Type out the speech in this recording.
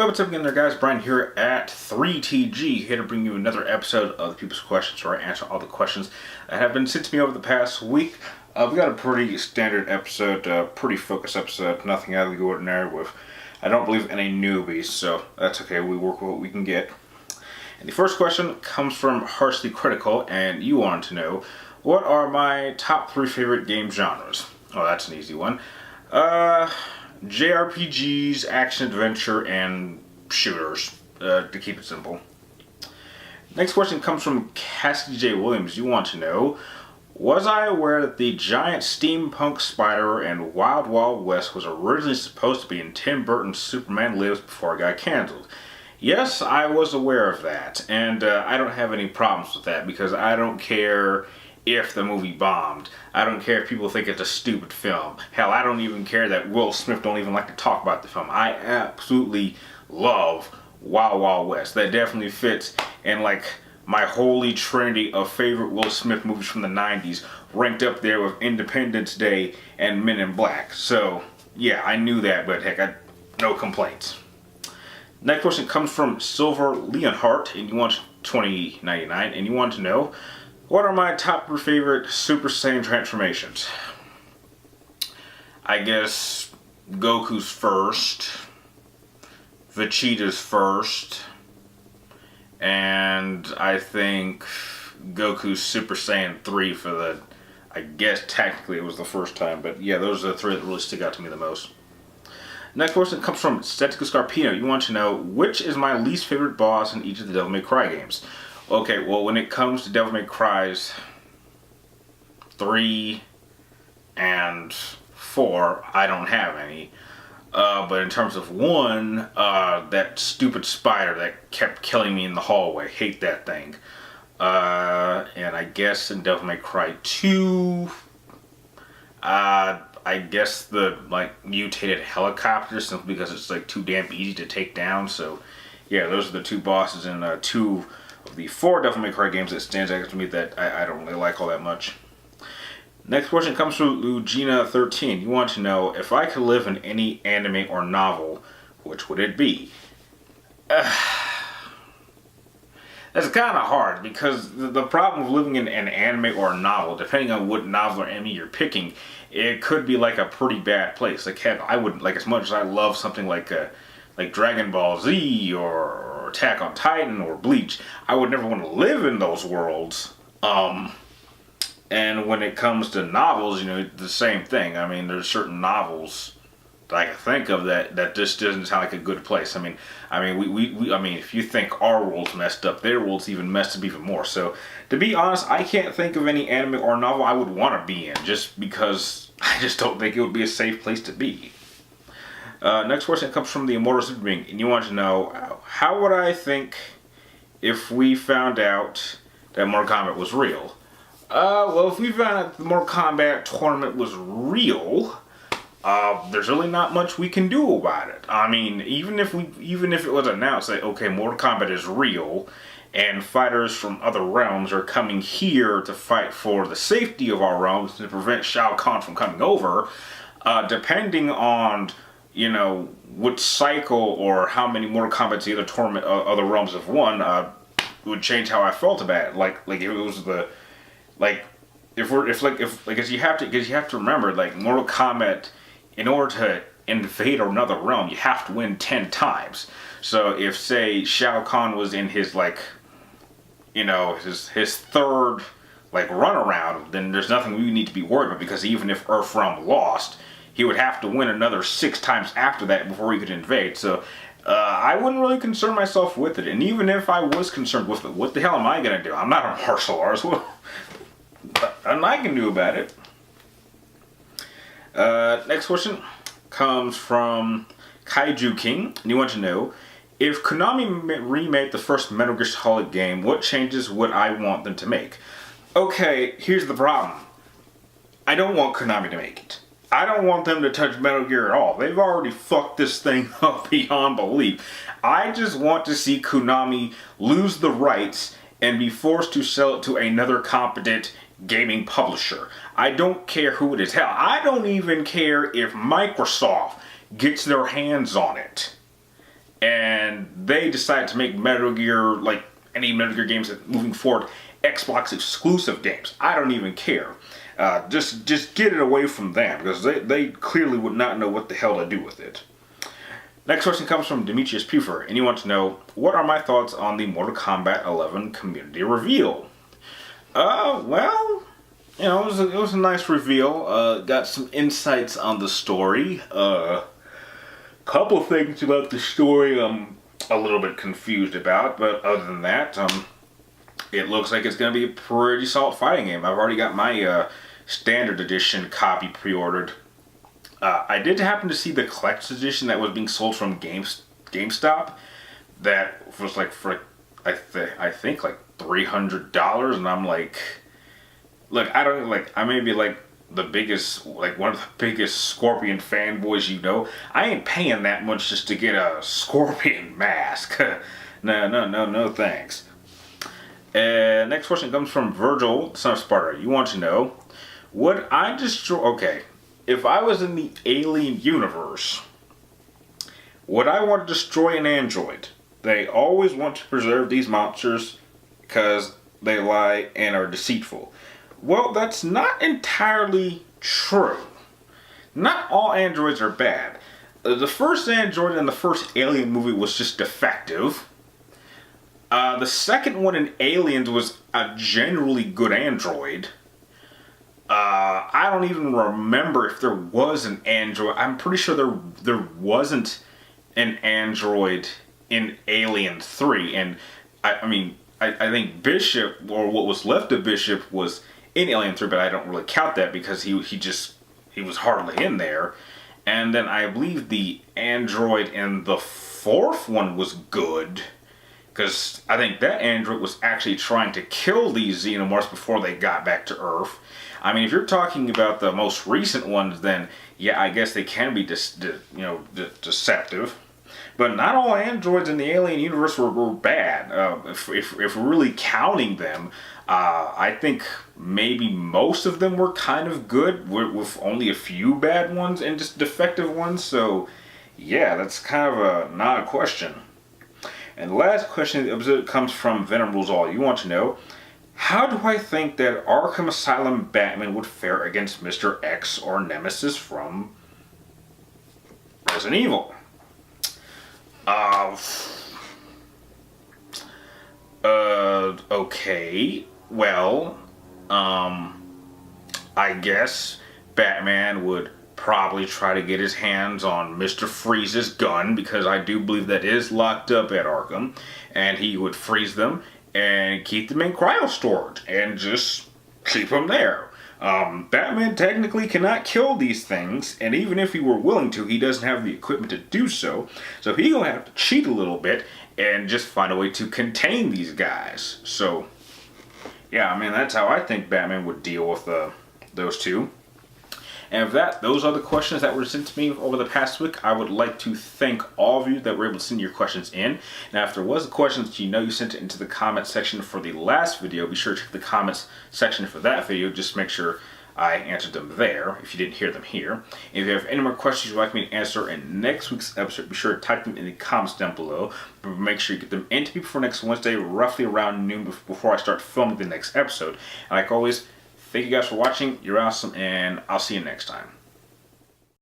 what's up again there, guys? Brian here at 3TG, here to bring you another episode of the People's Questions, where I answer all the questions that have been sent to me over the past week. We got a pretty standard episode, pretty focused episode, nothing out of the ordinary with, I don't believe, any newbies, so that's okay, we work with what we can get. And the first question comes from Harshly Critical, and you wanted to know, what are my top 3 favorite game genres? Oh, that's an easy one. JRPGs, action-adventure, and shooters, to keep it simple. Next question comes from Cassidy Jay Williams. You want to know, was I aware that the giant steampunk spider in Wild Wild West was originally supposed to be in Tim Burton's Superman Lives before it got canceled? Yes, I was aware of that, and I don't have any problems with that because I don't care if the movie bombed. I don't care if people think it's a stupid film. Hell, I don't even care that Will Smith don't even like to talk about the film. I absolutely love Wild Wild West. That definitely fits in like my holy trinity of favorite Will Smith movies from the 90s, ranked up there with Independence Day and Men in Black. So, yeah, I knew that, but heck, no complaints. Next question comes from Silver Leonhardt, and you want 2099, and you want to know, what are my top 3 favorite Super Saiyan transformations? I guess Goku's first, Vegeta's first, and I think Goku's Super Saiyan 3 for the, I guess technically it was the first time, but yeah, those are the 3 that really stick out to me the most. Next question comes from Santiago Scarpino. You want to know, which is my least favorite boss in each of the Devil May Cry games? Okay, well, when it comes to Devil May Cry's 3 and 4, I don't have any. But in terms of 1, that stupid spider that kept killing me in the hallway. Hate that thing. And I guess in Devil May Cry 2, I guess the, mutated helicopter, simply because it's, too damn easy to take down. So, yeah, those are the 2 bosses in 2 of the 4 Devil May Cry games that stands out to me that I don't really like all that much. Next question comes from Lugina13. You want to know, if I could live in any anime or novel, which would it be? That's kind of hard, because the problem with living in an anime or a novel, depending on what novel or anime you're picking, it could be like a pretty bad place. Like, heck, I wouldn't, as much as I love something like Dragon Ball Z or Attack on Titan or Bleach, I would never want to live in those worlds. And when it comes to novels, the same thing. I mean, there's certain novels that I can think of that just doesn't sound like a good place. I mean, if you think our world's messed up, their world's even messed up even more. So, to be honest, I can't think of any anime or novel I would want to be in, just because I just don't think it would be a safe place to be. Next question comes from the Immortal Super Being, and you want to know, how would I think if we found out that Mortal Kombat was real? Well, if we found out the Mortal Kombat tournament was real, there's really not much we can do about it. I mean, even if it was announced that, okay, Mortal Kombat is real, and fighters from other realms are coming here to fight for the safety of our realms to prevent Shao Kahn from coming over, depending on what cycle or how many Mortal Kombat's the other tournament, other realms have won, would change how I felt about it. Like if it was the, because you have to remember, Mortal Kombat, in order to invade another realm, you have to win 10 times. So if, say, Shao Kahn was in his his third run around, then there's nothing we need to be worried about, because even if Earthrealm lost, he would have to win another 6 times after that before he could invade. So I wouldn't really concern myself with it. And even if I was concerned with it, what the hell am I going to do? I'm not a martial artist. Nothing I can do about it. Next question comes from Kaiju King. And you want to know, if Konami remade the first Metal Gear Solid game, what changes would I want them to make? Okay, here's the problem. I don't want Konami to make it. I don't want them to touch Metal Gear at all. They've already fucked this thing up beyond belief. I just want to see Konami lose the rights and be forced to sell it to another competent gaming publisher. I don't care who it is. Hell, I don't even care if Microsoft gets their hands on it. and they decided to make Metal Gear, like any Metal Gear games moving forward, Xbox exclusive games. I don't even care. Just get it away from them, because they clearly would not know what the hell to do with it. Next question comes from Demetrius pfifer, and he wants to know, what are my thoughts on the Mortal Kombat 11 community reveal? Well, you know, it was a nice reveal. Got some insights on the story. Couple things about the story I'm a little bit confused about, but other than that, it looks like it's going to be a pretty solid fighting game. I've already got my standard edition copy pre-ordered. I did happen to see the collector's edition that was being sold from GameStop. That was like for I think like $300, and I'm like, look, I don't like. I may be like the biggest, like one of the biggest Scorpion fanboys you know. I ain't paying that much just to get a Scorpion mask. No, thanks. Next question comes from Vergil, son of Sparta. You want to know, would I destroy? Okay. If I was in the alien universe, would I want to destroy an android? They always want to preserve these monsters because they lie and are deceitful. Well, that's not entirely true. Not all androids are bad. The first android in the first Alien movie was just defective. The second one in Aliens was a generally good android. I don't even remember if there was an android. I'm pretty sure there wasn't an android in Alien 3. And I think Bishop, or what was left of Bishop, was in Alien 3, but I don't really count that because he was hardly in there. And then I believe the android in the fourth one was good, because I think that android was actually trying to kill these xenomorphs before they got back to Earth. I mean, if you're talking about the most recent ones, then yeah, I guess they can be deceptive. But not all androids in the Alien universe were bad. If we're really counting them, I think maybe most of them were kind of good, with only a few bad ones and just defective ones. So yeah, that's kind of an odd question. And the last question of the episode comes from Venom Rules All. You want to know, how do I think that Arkham Asylum Batman would fare against Mr. X or Nemesis from Resident Evil? Okay. Well, I guess Batman would probably try to get his hands on Mr. Freeze's gun, because I do believe that is locked up at Arkham, and he would freeze them and keep them in cryo storage and just keep them there. Batman technically cannot kill these things, and even if he were willing to, he doesn't have the equipment to do so. So he's gonna have to cheat a little bit and just find a way to contain these guys. So yeah, I mean, that's how I think Batman would deal with those two. And with that, those are the questions that were sent to me over the past week. I would like to thank all of you that were able to send your questions in. Now, if there was a question that you sent it into the comment section for the last video, be sure to check the comments section for that video. Just make sure I answered them there if you didn't hear them here. If you have any more questions you'd like me to answer in next week's episode, be sure to type them in the comments down below. But make sure you get them into me before next Wednesday, roughly around noon, before I start filming the next episode. And like always, thank you guys for watching. You're awesome, and I'll see you next time.